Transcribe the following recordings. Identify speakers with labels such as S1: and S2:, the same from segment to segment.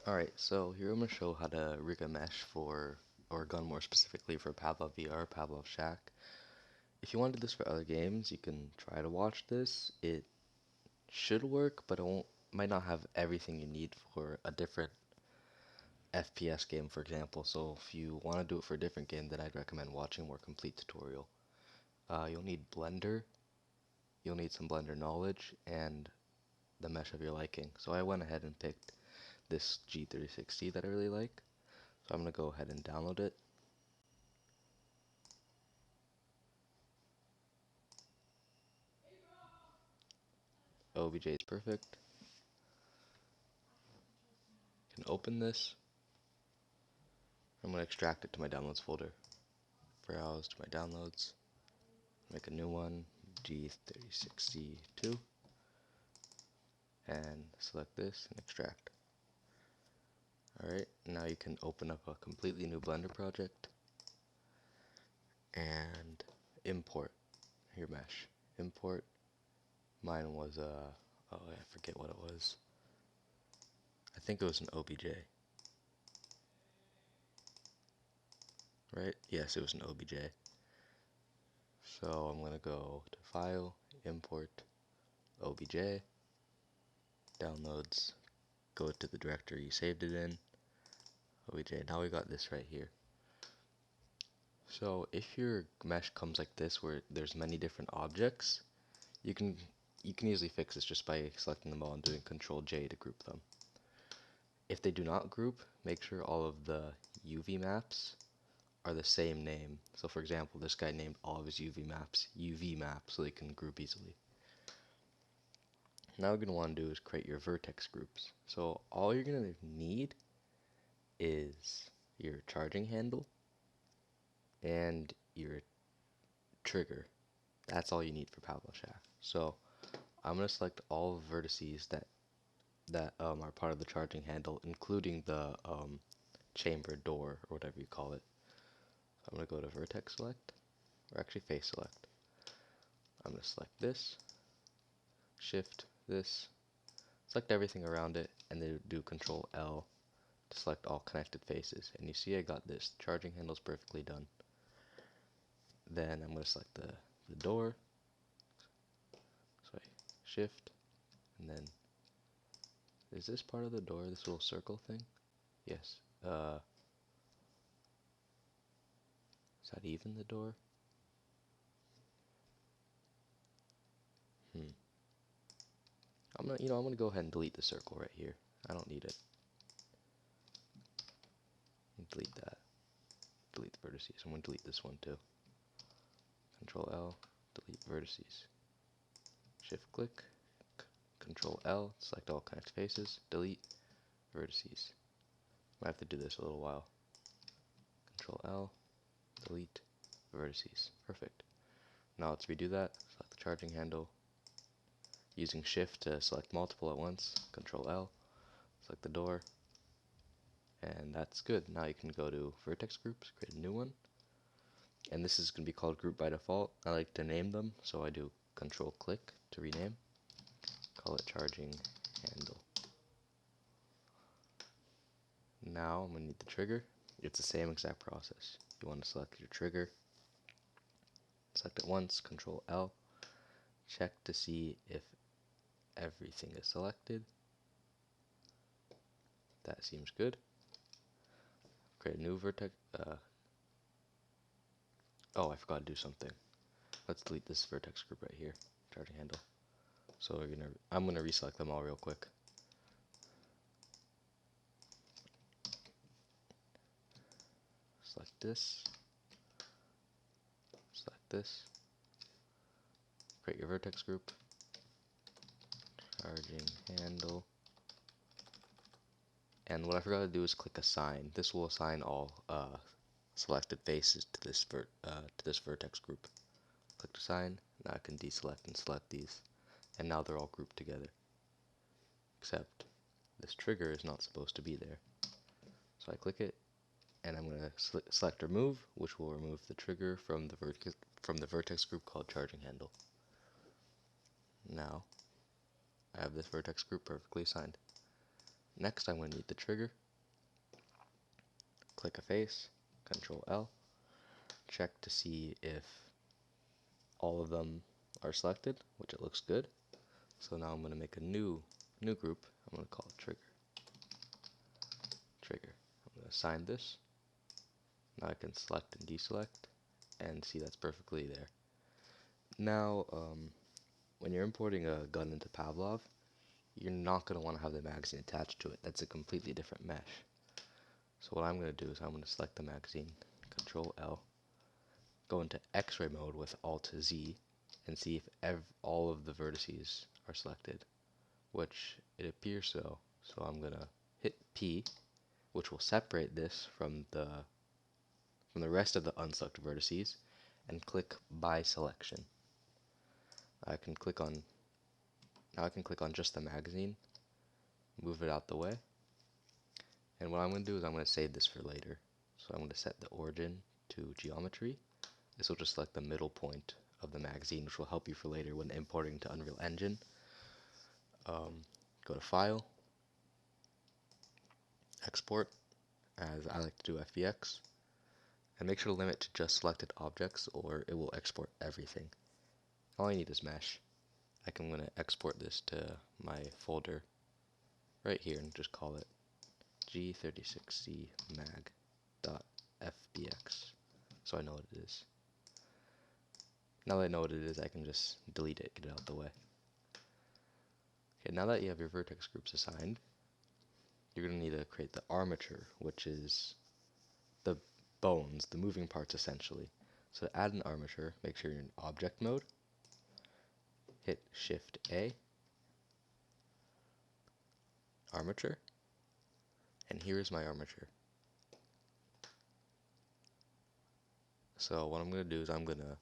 S1: Alright, so here I'm going to show how to rig a mesh for, or gun more specifically for Pavlov VR, Pavlov Shack. If you want to do this for other games, you can try to watch this. It should work, but it might not have everything you need for a different FPS game, for example. So if you want to do it for a different game, then I'd recommend watching a more complete tutorial. You'll need Blender, you'll need some Blender knowledge, and the mesh of your liking. So I went ahead and picked this G36C that I really like. So I'm going to go ahead and download it. OBJ is perfect. You can open this. I'm going to extract it to my downloads folder. Browse to my downloads. Make a new one, G36C2. And select this and extract. Alright, now you can open up a completely new Blender project and import your mesh. Import. Mine was oh, I forget what it was. I think it was an OBJ. Right? Yes, it was an OBJ. So I'm going to go to File, Import, OBJ, Downloads, go to the directory you saved it in, OBJ. Now we got this right here. So if your mesh comes like this where there's many different objects, you can easily fix this just by selecting them all and doing Control J to group them. If they do not group, make sure all of the UV maps are the same name. So for example, this guy named all of his UV map so they can group easily. Now what you're going to want to do is create your vertex groups. So all you're going to need is your charging handle and your trigger. That's all you need for Pavlov Shack. So I'm going to select all vertices that are part of the charging handle, including the chamber door or whatever you call it. So I'm going to go to vertex select, or actually face select. I'm going to select this, shift this, select everything around it, and then do Control L to select all connected faces. And you see I got this charging handle's perfectly done. Then I'm going to select the door, so I shift, and then is this part of the door, this little circle thing? Yes. Is that even the door? I'm gonna go ahead and delete the circle right here. I don't need it. Delete that. Delete the vertices. I'm gonna delete this one too. Control L, delete vertices. Shift click, Control L, select all connect faces, delete vertices. I have to do this a little while. Control L, delete vertices. Perfect. Now let's redo that. Select the charging handle. Using Shift to select multiple at once. Control L, select the door. And that's good. Now you can go to Vertex Groups, create a new one. And this is going to be called Group by default. I like to name them, so I do Control click to rename. Call it Charging Handle. Now I'm going to need the trigger. It's the same exact process. You want to select your trigger. Select it once, Control L. Check to see if everything is selected. That seems good. Create a new vertex. Oh, I forgot to do something. Let's delete this vertex group right here. Charging handle. So I'm gonna reselect them all real quick. Select this. Select this. Create your vertex group. Charging handle. And what I forgot to do is click assign. This will assign all selected faces to this vertex group. Click assign. Now I can deselect and select these, and now they're all grouped together. Except this trigger is not supposed to be there. So I click it, and I'm going to select remove, which will remove the trigger from the vertex group called charging handle. Now I have this vertex group perfectly assigned. Next, I'm going to need the trigger. Click a face, Control L, check to see if all of them are selected, which it looks good. So now I'm going to make a new group. I'm going to call it trigger. I'm going to assign this. Now I can select and deselect, and see that's perfectly there. Now, when you're importing a gun into Pavlov, you're not going to want to have the magazine attached to it. That's a completely different mesh. So what I'm going to do is I'm going to select the magazine, Control L, go into X-ray mode with Alt Z, and see if all of the vertices are selected, which it appears so. So I'm going to hit P, which will separate this from the rest of the unselected vertices, and click by selection. I can click on just the magazine, move it out the way, and what I'm going to do is I'm going to save this for later. So I'm going to set the origin to geometry. This will just select the middle point of the magazine, which will help you for later when importing to Unreal Engine. Go to File, Export, as I like to do FBX, and make sure to limit to just selected objects or it will export everything. All I need is mesh. I'm going to export this to my folder right here and just call it G36cmag.fbx, so I know what it is. Now that I know what it is, I can just delete it, get it out of the way. Okay, now that you have your vertex groups assigned, you're going to need to create the armature, which is the bones, the moving parts essentially. So to add an armature, make sure you're in object mode, hit Shift A, armature, and here is my armature. So what I'm going to do is I'm going to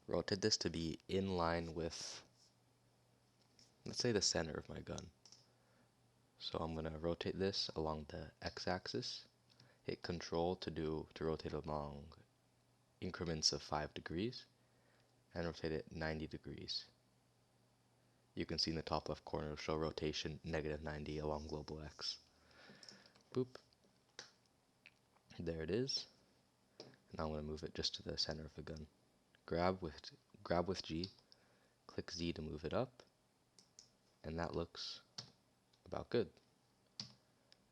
S1: rotate this to be in line with, let's say, the center of my gun. So I'm going to rotate this along the x-axis, hit Control to rotate along increments of 5 degrees, and rotate it 90 degrees. You can see in the top left corner it'll show rotation -90 along global x. Boop. There it is. Now I'm going to move it just to the center of the gun. Grab with G, click Z to move it up, and that looks about good.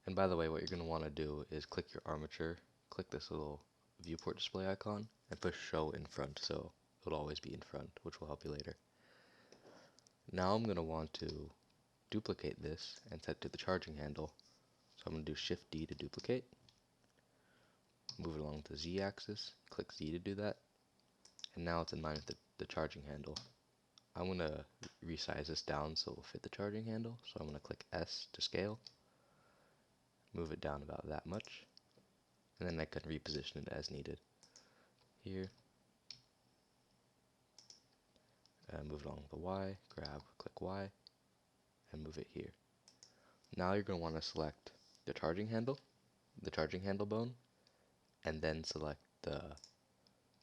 S1: And by the way, what you're going to want to do is click your armature, click this little viewport display icon, and push show in front, so it'll always be in front, which will help you later. Now I'm going to want to duplicate this and set it to the charging handle. So I'm going to do Shift D to duplicate, move it along the Z axis, click Z to do that, and now it's in line with the charging handle. I'm going to resize this down so it will fit the charging handle, so I'm going to click S to scale, move it down about that much, and then I can reposition it as needed. Here, move it along the Y, click Y, and move it here. Now you're going to want to select the charging handle bone, and then select the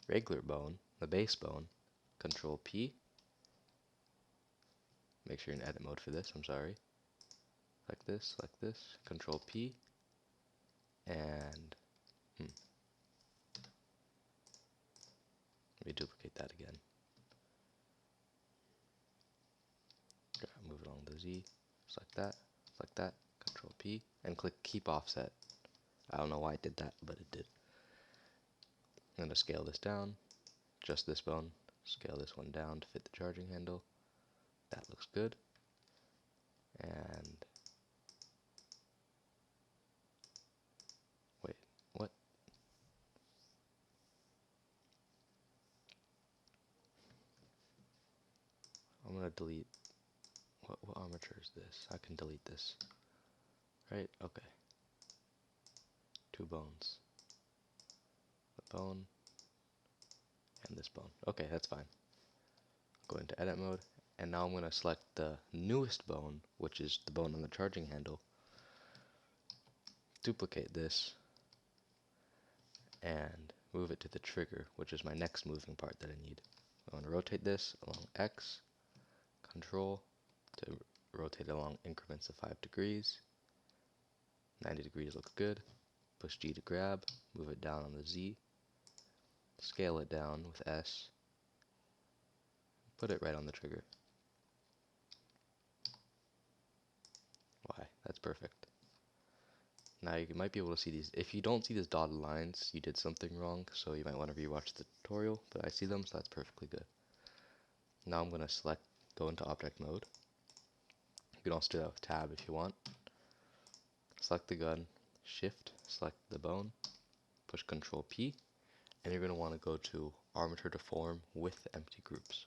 S1: regular bone, the base bone, Control P. Make sure you're in edit mode for this, I'm sorry. Like this, Control P, and let me duplicate that again. Move it along the Z, select that, Control P, and click Keep Offset. I don't know why it did that, but it did. I'm going to scale this down, just this bone, scale this one down to fit the charging handle. That looks good. And wait, what? I'm going to delete, what armature is this? I can delete this, right? Okay. 2 bones. The bone and this bone. Okay, that's fine. Go into edit mode, and now I'm going to select the newest bone, which is the bone on the charging handle. Duplicate this and move it to the trigger, which is my next moving part that I need. I want to rotate this along X, Control to rotate along increments of 5 degrees, 90 degrees looks good. Push G to grab, move it down on the Z, scale it down with S, put it right on the trigger. Y, that's perfect. Now you might be able to see these. If you don't see these dotted lines, you did something wrong, so you might want to rewatch the tutorial, but I see them, so that's perfectly good. Now I'm going to go into object mode. You can also do that with tab if you want. Select the gun, shift, select the bone, push Control P, and you're going to want to go to Armature Deform with empty groups.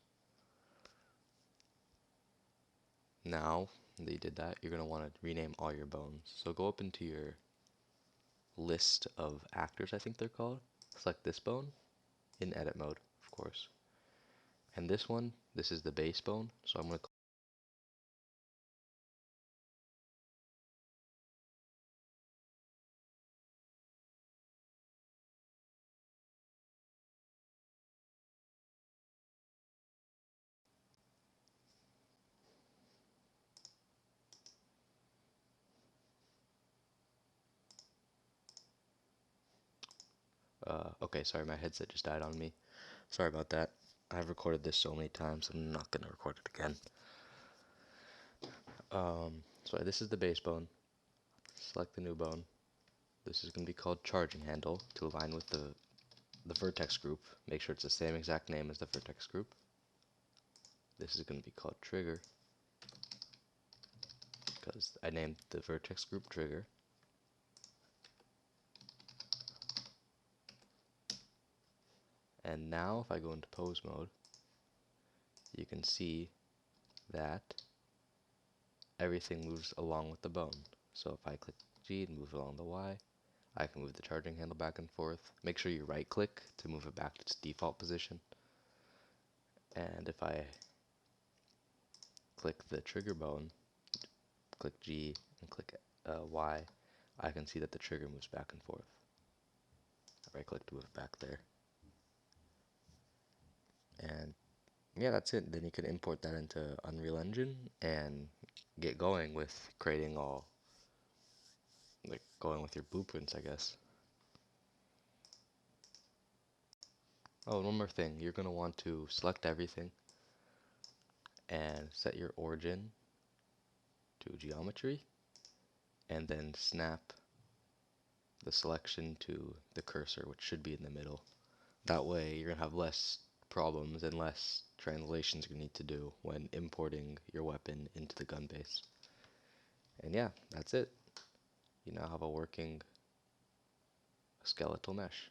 S1: Now that you did that, you're going to want to rename all your bones. So go up into your list of actors, I think they're called. Select this bone in edit mode, of course. And this one, this is the base bone, so I'm going to okay, sorry, my headset just died on me. Sorry about that. I've recorded this so many times, I'm not going to record it again. So this is the base bone. Select the new bone. This is going to be called charging handle to align with the vertex group. Make sure it's the same exact name as the vertex group. This is going to be called trigger because I named the vertex group trigger. And now if I go into pose mode, you can see that everything moves along with the bone. So if I click G and move along the Y, I can move the charging handle back and forth. Make sure you right click to move it back to its default position. And if I click the trigger bone, click G and click Y, I can see that the trigger moves back and forth. I right click to move it back there. And yeah, that's it. Then you can import that into Unreal Engine and get going with creating going with your blueprints, I guess. Oh, and one more thing. You're going to want to select everything and set your origin to geometry and then snap the selection to the cursor, which should be in the middle. That way you're going to have less problems and less translations you need to do when importing your weapon into the gun base. And yeah, that's it. You now have a working skeletal mesh.